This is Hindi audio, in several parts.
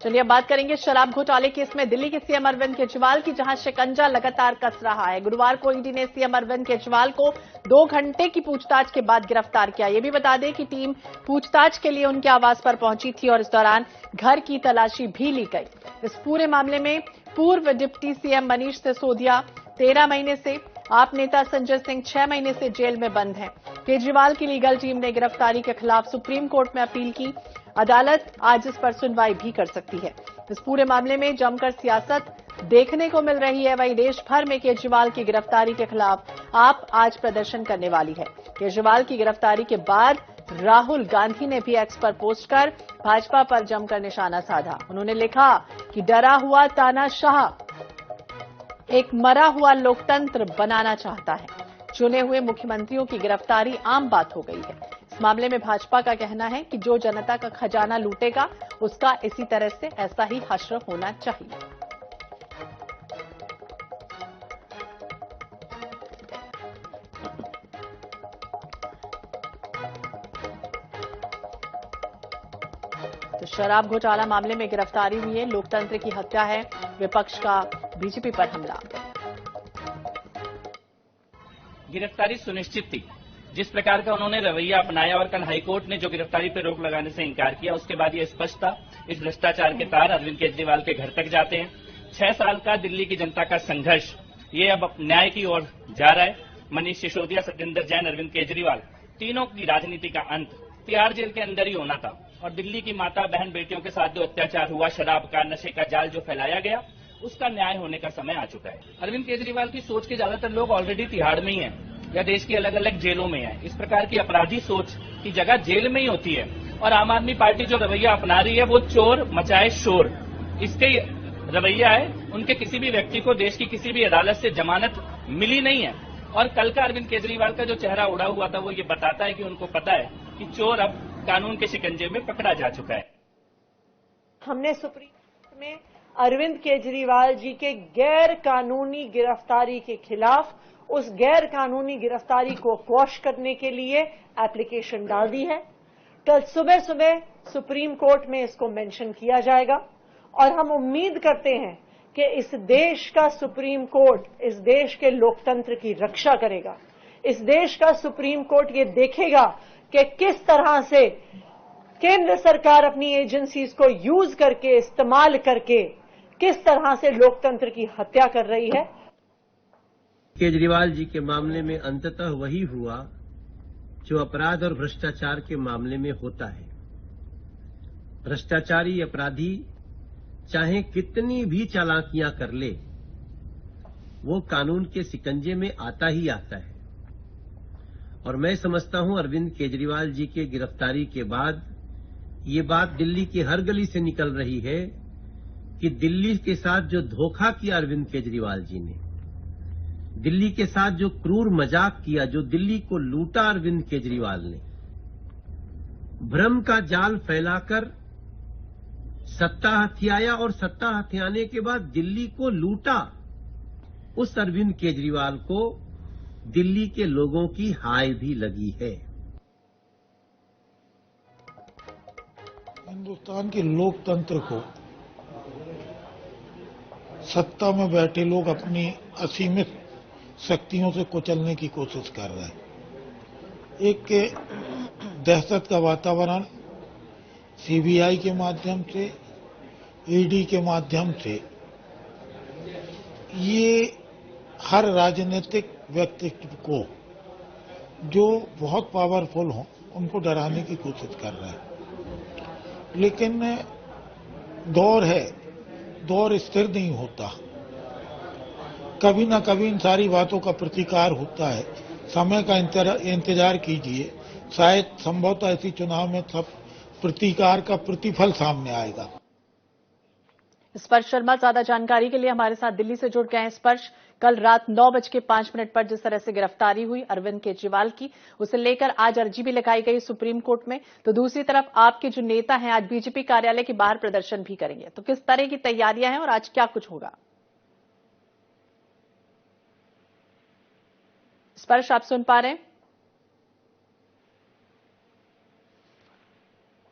चलिए अब बात करेंगे शराब घोटाले केस में दिल्ली के सीएम अरविंद केजरीवाल की, जहां शिकंजा लगातार कस रहा है। गुरुवार को ईडी ने सीएम अरविंद केजरीवाल को 2 घंटे की पूछताछ के बाद गिरफ्तार किया। ये भी बता दें कि टीम पूछताछ के लिए उनके आवास पर पहुंची थी और इस दौरान घर की तलाशी भी ली गई। इस पूरे मामले में पूर्व डिप्टी सीएम मनीष सिसोदिया 13 महीने से, आप नेता संजय सिंह 6 महीने से जेल में बंद हैं। केजरीवाल की लीगल टीम ने गिरफ्तारी के खिलाफ सुप्रीम कोर्ट में अपील की। अदालत आज इस पर सुनवाई भी कर सकती है। इस पूरे मामले में जमकर सियासत देखने को मिल रही है। वहीं देश भर में केजरीवाल की गिरफ्तारी के खिलाफ आप आज प्रदर्शन करने वाली है। केजरीवाल की गिरफ्तारी के बाद राहुल गांधी ने भी एक्स पर पोस्ट कर भाजपा पर जमकर निशाना साधा। उन्होंने लिखा कि डरा हुआ तानाशाह एक मरा हुआ लोकतंत्र बनाना चाहता है। चुने हुए मुख्यमंत्रियों की गिरफ्तारी आम बात हो गई है। इस मामले में भाजपा का कहना है कि जो जनता का खजाना लूटेगा उसका इसी तरह से ऐसा ही हश्र होना चाहिए। तो शराब घोटाला मामले में गिरफ्तारी हुई है, लोकतंत्र की हत्या है, विपक्ष का बीजेपी पर हमला। गिरफ्तारी सुनिश्चित थी। जिस प्रकार का उन्होंने रवैया अपनाया और कल हाईकोर्ट ने जो गिरफ्तारी पर रोक लगाने से इनकार किया, उसके बाद ये स्पष्ट था इस भ्रष्टाचार के तार अरविंद केजरीवाल के घर तक जाते हैं। 6 साल का दिल्ली की जनता का संघर्ष ये अब न्याय की ओर जा रहा है। मनीष सिसोदिया, सत्येंद्र जैन, अरविंद केजरीवाल, तीनों की राजनीति का अंत तिहाड़ जेल के अंदर ही होना था। और दिल्ली की माता बहन बेटियों के साथ जो अत्याचार हुआ, शराब का, नशे का जाल जो फैलाया गया, उसका न्याय होने का समय आ चुका है। अरविंद केजरीवाल की सोच के ज्यादातर लोग ऑलरेडी तिहाड़ में ही हैं या देश की अलग अलग जेलों में है। इस प्रकार की अपराधी सोच की जगह जेल में ही होती है। और आम आदमी पार्टी जो रवैया अपना रही है वो चोर मचाए शोर, इसके रवैया है। उनके किसी भी व्यक्ति को देश की किसी भी अदालत से जमानत मिली नहीं है। और कल का अरविंद केजरीवाल का जो चेहरा उड़ा हुआ था वो ये बताता है कि उनको पता है कि चोर अब कानून के शिकंजे में पकड़ा जा चुका है। हमने सुप्रीम कोर्ट में अरविंद केजरीवाल जी के गैर कानूनी गिरफ्तारी के खिलाफ उस गैर कानूनी गिरफ्तारी को क्वॉश करने के लिए एप्लीकेशन डाल दी है। कल सुबह सुबह सुप्रीम कोर्ट में इसको मेंशन किया जाएगा और हम उम्मीद करते हैं कि इस देश का सुप्रीम कोर्ट इस देश के लोकतंत्र की रक्षा करेगा। इस देश का सुप्रीम कोर्ट ये देखेगा कि किस तरह से केंद्र सरकार अपनी एजेंसीज को यूज करके, इस्तेमाल करके किस तरह से लोकतंत्र की हत्या कर रही है। केजरीवाल जी के मामले में अंततः वही हुआ जो अपराध और भ्रष्टाचार के मामले में होता है। भ्रष्टाचारी अपराधी चाहे कितनी भी चालाकियां कर ले, वो कानून के शिकंजे में आता ही आता है। और मैं समझता हूं अरविंद केजरीवाल जी के गिरफ्तारी के बाद ये बात दिल्ली की हर गली से निकल रही है कि दिल्ली के साथ जो धोखा किया अरविंद केजरीवाल जी ने, दिल्ली के साथ जो क्रूर मजाक किया, जो दिल्ली को लूटा अरविंद केजरीवाल ने, भ्रम का जाल फैलाकर सत्ता हथियाया और सत्ता हथियाने के बाद दिल्ली को लूटा, उस अरविंद केजरीवाल को दिल्ली के लोगों की हाय भी लगी है। हिंदुस्तान के लोकतंत्र को सत्ता में बैठे लोग अपनी असीमित शक्तियों से कुचलने की कोशिश कर रहे हैं। एक दहशत का वातावरण सीबीआई के माध्यम से, ईडी के माध्यम से, ये हर राजनीतिक व्यक्तित्व को जो बहुत पावरफुल हो उनको डराने की कोशिश कर रहे हैं। लेकिन दौर है, दौर स्थिर नहीं होता, कभी ना कभी इन सारी बातों का प्रतिकार होता है। समय का इंतजार कीजिए, शायद संभवतः ऐसी चुनाव में सब प्रतिकार का प्रतिफल सामने आएगा। स्पर्श शर्मा ज्यादा जानकारी के लिए हमारे साथ दिल्ली से जुड़ गए हैं। स्पर्श, कल रात 9:05 पर जिस तरह से गिरफ्तारी हुई अरविंद केजरीवाल की, उसे लेकर आज अर्जी भी लगाई गई सुप्रीम कोर्ट में, तो दूसरी तरफ आपके जो नेता हैं आज बीजेपी कार्यालय के बाहर प्रदर्शन भी करेंगे, तो किस तरह की तैयारियां हैं और आज क्या कुछ होगा? स्पर्श, आप सुन पा रहे हैं?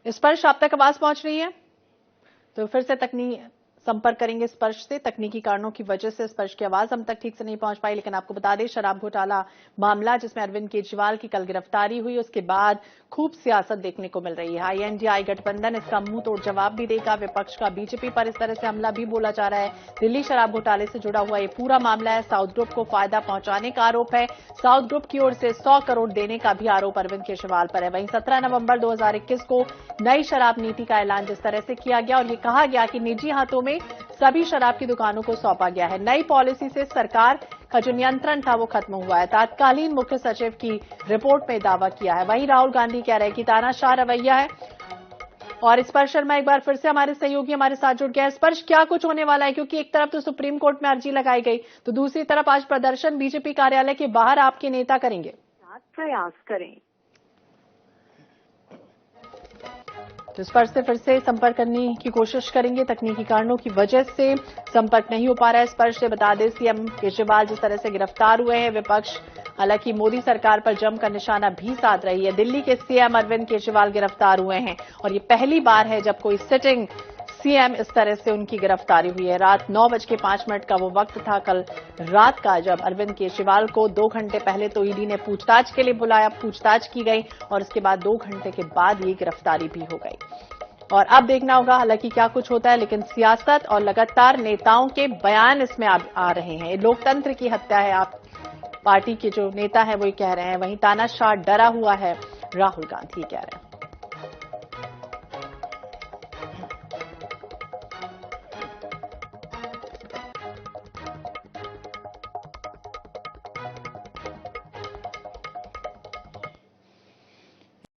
स्पर्श, आप तक आवाज पहुंच रही है? तो फिर से संपर्क करेंगे स्पर्श से। तकनीकी कारणों की वजह से स्पर्श की आवाज हम तक ठीक से नहीं पहुंच पाई, लेकिन आपको बता दें शराब घोटाला मामला जिसमें अरविंद केजरीवाल की कल गिरफ्तारी हुई, उसके बाद खूब सियासत देखने को मिल रही है। INDI गठबंधन इसका मुंह तोड़ जवाब भी देगा। विपक्ष का बीजेपी पर इस तरह से हमला भी बोला जा रहा है। दिल्ली शराब घोटाले से जुड़ा हुआ ये पूरा मामला है। साउथ ग्रुप को फायदा पहुंचाने का आरोप है। साउथ ग्रुप की ओर से 100 करोड़ देने का भी आरोप अरविंद केजरीवाल पर है। वहीं 17 नवंबर 2021 को नई शराब नीति का ऐलान जिस तरह से किया गया और ये कहा गया कि निजी हाथों में सभी शराब की दुकानों को सौंपा गया है। नई पॉलिसी से सरकार का जो नियंत्रण था वो खत्म हुआ है। तत्कालीन मुख्य सचिव की रिपोर्ट में दावा किया है। वहीं राहुल गांधी कह रहे हैं कि तानाशाह रवैया है। और स्पर्श शर्मा एक बार फिर से हमारे सहयोगी हमारे साथ जुड़ गया है। स्पर्श, क्या कुछ होने वाला है? क्योंकि एक तरफ तो सुप्रीम कोर्ट में अर्जी लगाई गई, तो दूसरी तरफ आज प्रदर्शन बीजेपी कार्यालय के बाहर आपके नेता करेंगे। प्रयास करें। तो इस पर से फिर से संपर्क करने की कोशिश करेंगे। तकनीकी कारणों की वजह से संपर्क नहीं हो पा रहा है। इस पर से बता दें सीएम केजरीवाल जिस तरह से गिरफ्तार हुए हैं, विपक्ष हालांकि मोदी सरकार पर जमकर निशाना भी साध रही है। दिल्ली के सीएम अरविंद केजरीवाल गिरफ्तार हुए हैं और ये पहली बार है जब कोई सिटिंग सीएम इस तरह से उनकी गिरफ्तारी हुई है। रात 9:05 का वो वक्त था कल रात का जब अरविंद केजरीवाल को 2 घंटे पहले तो ईडी ने पूछताछ के लिए बुलाया, पूछताछ की गई और उसके बाद 2 घंटे के बाद ये गिरफ्तारी भी हो गई। और अब देखना होगा हालांकि क्या कुछ होता है, लेकिन सियासत और लगातार नेताओं के बयान इसमें आ रहे हैं। लोकतंत्र की हत्या है, आप पार्टी के जो नेता है वो कह रहे हैं। वहीं तानाशाह डरा हुआ है, राहुल गांधी कह रहे हैं।